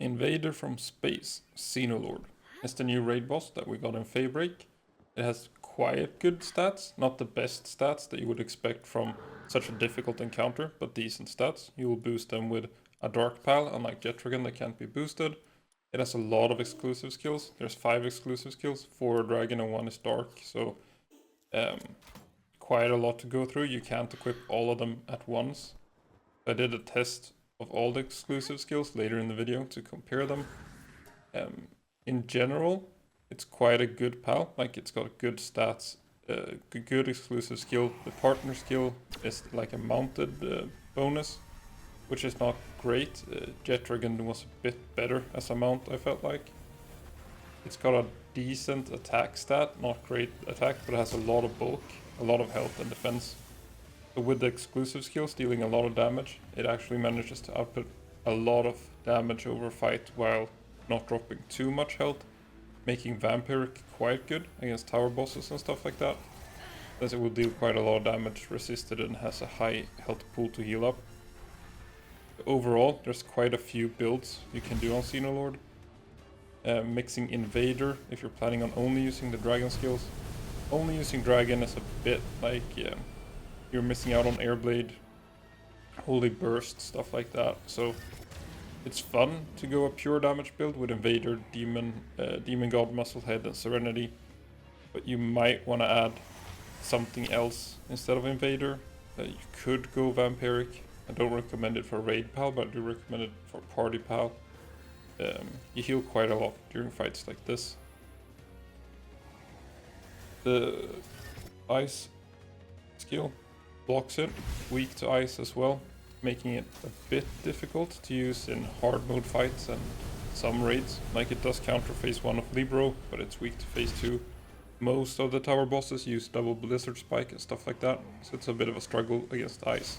Invader from Space, Xenolord. It's the new raid boss that we got in Feybreak. It has quite good stats, not the best stats that you would expect from such a difficult encounter, but decent stats. You will boost them with a Dark Pal, unlike Jetragon that can't be boosted. It has a lot of exclusive skills. There's 5 exclusive skills, 4 are Dragon and 1 is Dark, so quite a lot to go through. You can't equip all of them at once. I did a test of all the exclusive skills later in the video to compare them. In general, it's quite a good pal. Like, it's got good stats, good exclusive skill. The partner skill is like a mounted bonus, which is not great. Jetragon was a bit better as a mount, I felt like. It's got a decent attack stat, not great attack, but it has a lot of bulk, a lot of health and defense. So with the exclusive skills dealing a lot of damage, it actually manages to output a lot of damage over fight while not dropping too much health, making Vampiric quite good against tower bosses and stuff like that, as it will deal quite a lot of damage resisted and has a high health pool to heal up. Overall, there's quite a few builds you can do on Xenolord. Mixing Invader if you're planning on only using the Dragon skills. Only using Dragon is a bit like you're missing out on Airblade, Holy Burst, stuff like that. So it's fun to go a pure damage build with Invader, Demon God, Musclehead, and Serenity. But you might want to add something else instead of Invader. You could go Vampiric. I don't recommend it for Raid Pal, but I do recommend it for Party Pal. You heal quite a lot during fights like this. The Ice skill blocks it, weak to ice as well, making it a bit difficult to use in hard mode fights and some raids. Like, it does counter phase 1 of Libro, but it's weak to phase 2. Most of the tower bosses use double Blizzard Spike and stuff like that, so it's a bit of a struggle against ice.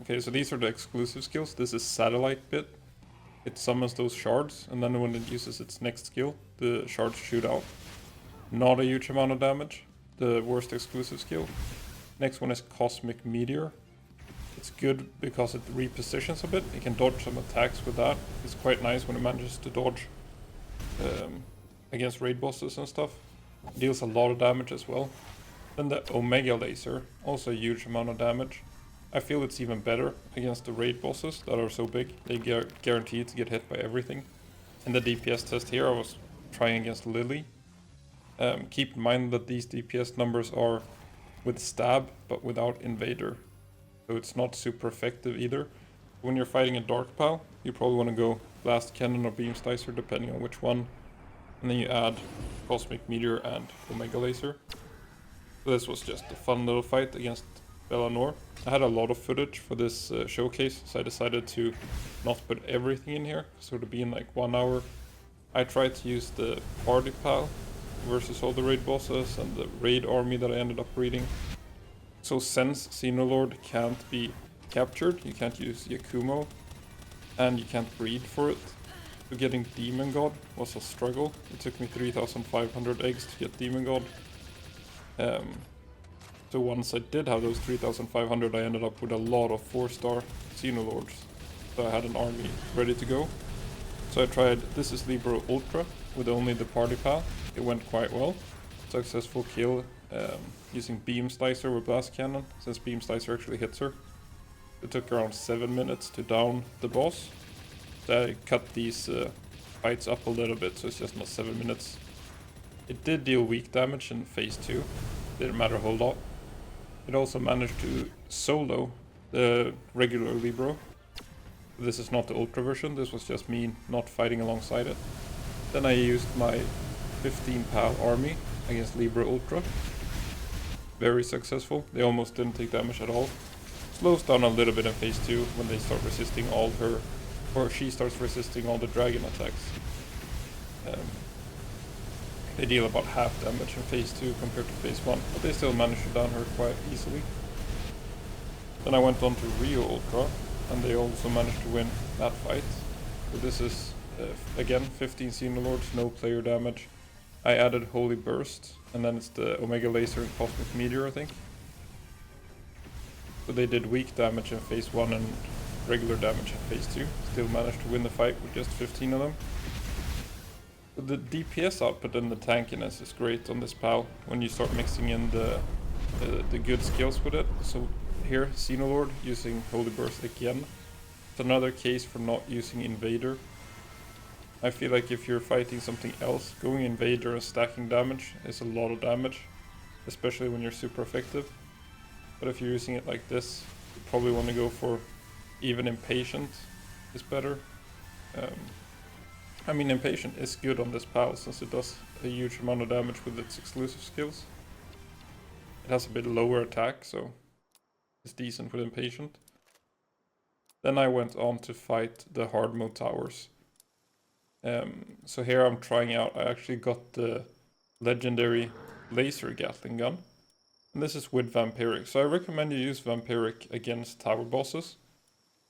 Okay, so these are the exclusive skills. This is Satellite Bit. It summons those shards, and then when it uses its next skill, the shards shoot out. Not a huge amount of damage. The worst exclusive skill. Next one is Cosmic Meteor. It's good because it repositions a bit. You can dodge some attacks with that. It's quite nice when it manages to dodge against raid bosses and stuff. It deals a lot of damage as well. Then the Omega Laser, also a huge amount of damage. I feel it's even better against the raid bosses that are so big. They guaranteed to get hit by everything. In the DPS test here, I was trying against Lily. Keep in mind that these DPS numbers are with stab, but without Invader. So it's not super effective either. When you're fighting a Dark Pal, you probably want to go Blast Cannon or Beam Slicer, depending on which one. And then you add Cosmic Meteor and Omega Laser. So this was just a fun little fight against Bellanor. I had a lot of footage for this showcase, so I decided to not put everything in here, so it would be in like 1 hour. I tried to use the Party Pal versus all the raid bosses and the raid army that I ended up reading. So since Xenolord can't be captured, you can't use Yakumo, and you can't breed for it, so getting Demon God was a struggle. It took me 3,500 eggs to get Demon God. So once I did have those 3,500, I ended up with a lot of 4-star Xenolords. So I had an army ready to go. So I tried This is Libro Ultra with only the Party Pal. It went quite well. Successful kill using Beam Slicer with Blast Cannon, since Beam Slicer actually hits her. It took around 7 minutes to down the boss. So I cut these fights up a little bit, so it's just not 7 minutes. It did deal weak damage in phase 2. Didn't matter a whole lot. It also managed to solo the regular Libro. This is not the Ultra version, this was just me not fighting alongside it. Then I used my 15 pal army against Libra Ultra. Very successful. They almost didn't take damage at all. Slows down a little bit in phase 2 when they start resisting all her, or she starts resisting all the dragon attacks. They deal about half damage in phase 2 compared to phase 1, but they still manage to down her quite easily. Then I went on to Rio Ultra, and they also managed to win that fight. So this is, again, 15 Xenolords, no player damage. I added Holy Burst, and then it's the Omega Laser and Cosmic Meteor, I think. So they did weak damage in phase 1 and regular damage in phase 2. Still managed to win the fight with just 15 of them. But the DPS output and the tankiness is great on this PAL when you start mixing in the good skills with it. So here, Xenolord using Holy Burst again. It's another case for not using Invader. I feel like if you're fighting something else, going Invader and stacking damage is a lot of damage, especially when you're super effective. But if you're using it like this, you probably want to go for even Impatient is better. I mean, Impatient is good on this PAL since it does a huge amount of damage with its exclusive skills. It has a bit lower attack, so it's decent with Impatient. Then I went on to fight the hard mode towers. So here I'm trying out, I actually got the legendary laser Gatling gun. And this is with Vampiric. So I recommend you use Vampiric against tower bosses.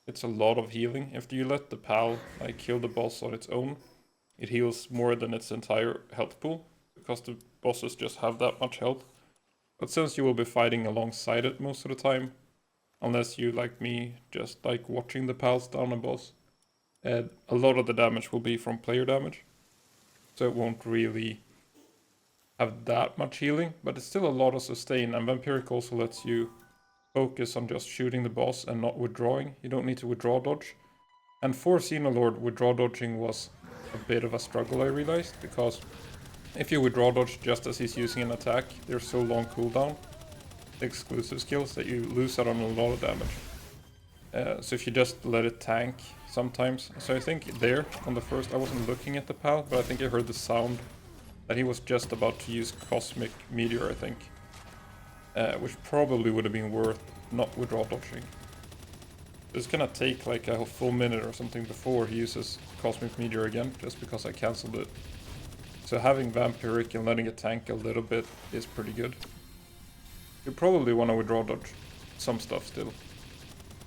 It's a lot of healing. If you let the PAL like kill the boss on its own, it heals more than its entire health pool, because the bosses just have that much health. But since you will be fighting alongside it most of the time, unless you, like me, just like watching the PALs down a boss, a lot of the damage will be from player damage. So it won't really have that much healing, but it's still a lot of sustain, and Vampiric also lets you focus on just shooting the boss and not withdrawing. You don't need to withdraw dodge. And for Xenolord, withdraw dodging was a bit of a struggle, I realized, because if you withdraw dodge just as he's using an attack, there's so long cooldown, the exclusive skills, that you lose out on a lot of damage. So if you just let it tank sometimes. So I think there, on the first, I wasn't looking at the PAL, but I think I heard the sound that he was just about to use Cosmic Meteor, I think. Which probably would have been worth not withdraw dodging. It's gonna take like a full minute or something before he uses Cosmic Meteor again, just because I cancelled it. So having Vampiric and letting it tank a little bit is pretty good. You probably want to withdraw dodge some stuff still.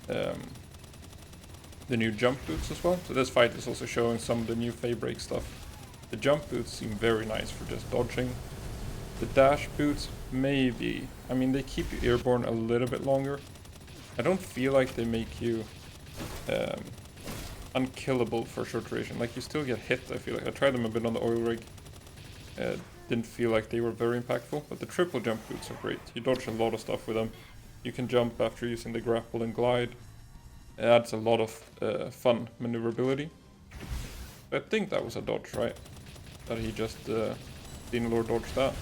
The new jump boots as well. So this fight is also showing some of the new Feybreak stuff. The jump boots seem very nice for just dodging. The dash boots, maybe. I mean, they keep you airborne a little bit longer. I don't feel like they make you unkillable for short duration. Like, you still get hit, I feel like. I tried them a bit on the oil rig. Didn't feel like they were very impactful. But the triple jump boots are great. You dodge a lot of stuff with them. You can jump after using the grapple and glide. It adds a lot of fun maneuverability. I think that was a dodge, right? That he just Xenolord dodged that.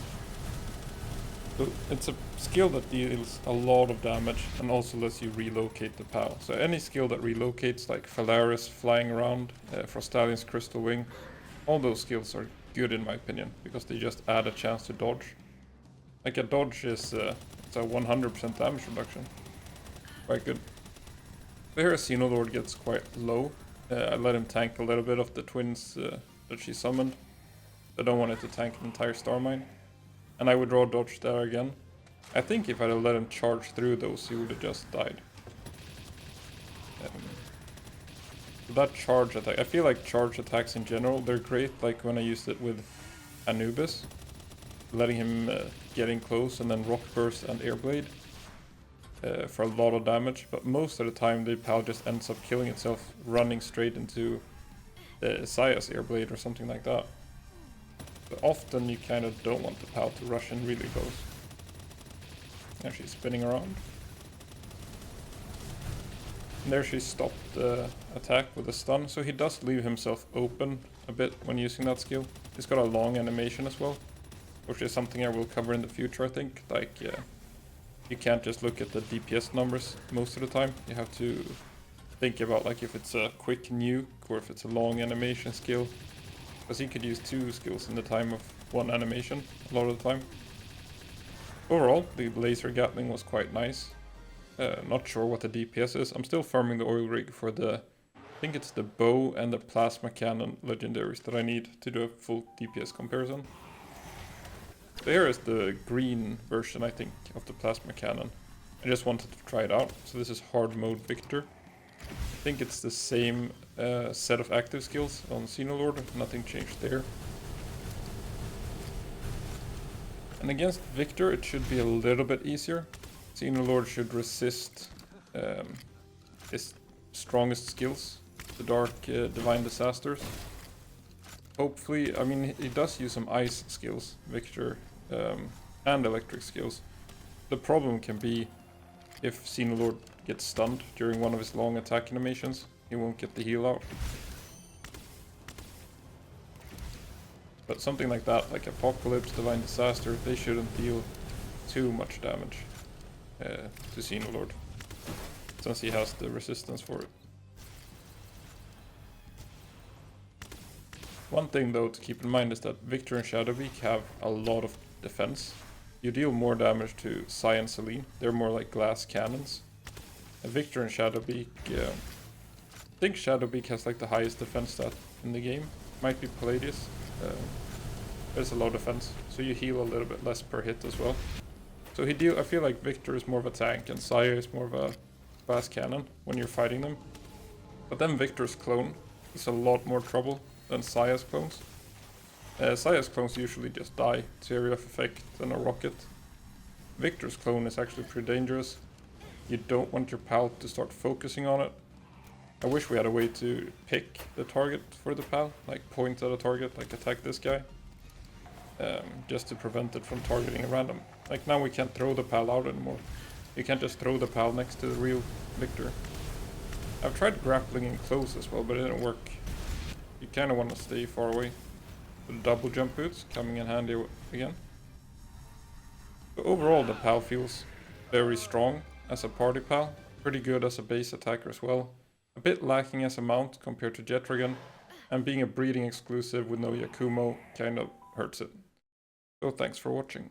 So it's a skill that deals a lot of damage and also lets you relocate the PAL. So any skill that relocates, like Phalaris flying around, Frostalion's Crystal Wing, all those skills are good in my opinion, because they just add a chance to dodge. Like a dodge is it's a 100% damage reduction. Quite good. So here Xenolord gets quite low. I let him tank a little bit of the twins that she summoned. I don't want it to tank an entire star mine. And I would draw dodge there again. I think if I'd have let him charge through those, he would have just died. That charge attack, I feel like charge attacks in general, they're great, like when I used it with Anubis. Letting him get in close and then Rock Burst and Airblade for a lot of damage. But most of the time the PAL just ends up killing itself, running straight into Saya's Airblade or something like that. But often you kind of don't want the PAL to rush in really close. Now she's spinning around. And there she stopped the attack with a stun, so he does leave himself open a bit when using that skill. He's got a long animation as well, which is something I will cover in the future, I think. Like, you can't just look at the DPS numbers most of the time. You have to think about like if it's a quick nuke or if it's a long animation skill. Because he could use 2 skills in the time of 1 animation a lot of the time. Overall, the laser Gatling was quite nice. Not sure what the DPS is. I'm still farming the oil rig for the, I think it's the bow and the plasma cannon legendaries that I need to do a full DPS comparison. So here is the green version, I think, of the plasma cannon. I just wanted to try it out. So this is hard mode Victor. I think it's the same set of active skills on Xenolord, nothing changed there. And against Victor it should be a little bit easier. Xenolord should resist this strongest skills, the Dark Divine Disasters. Hopefully, I mean, he does use some ice skills, Victor, and electric skills. The problem can be if Xenolord gets stunned during one of his long attack animations, he won't get the heal out. But something like that, like Apocalypse, Divine Disaster, they shouldn't deal too much damage to Xenolord, since he has the resistance for it. One thing though to keep in mind is that Victor and Shadowbeak have a lot of defense. You deal more damage to Sai and Selyne, they're more like glass cannons. And Victor and Shadowbeak, I think Shadowbeak has like the highest defense stat in the game. Might be Palladius. There's a low defense, so you heal a little bit less per hit as well. So I feel like Victor is more of a tank and Saya is more of a glass cannon when you're fighting them. But then Victor's clone is a lot more trouble than Saya's clones. Saya's clones usually just die to area of effect and a rocket. Victor's clone is actually pretty dangerous. You don't want your pal to start focusing on it. I wish we had a way to pick the target for the pal, like point at a target, like attack this guy. Just to prevent it from targeting a random. Like now we can't throw the pal out anymore. You can't just throw the pal next to the real Victor. I've tried grappling in close as well, but it didn't work. You kind of want to stay far away. The double jump boots coming in handy again. But overall the pal feels very strong as a party pal. Pretty good as a base attacker as well. A bit lacking as a mount compared to Jetragon. And being a breeding exclusive with no Yakumo kind of hurts it. So thanks for watching.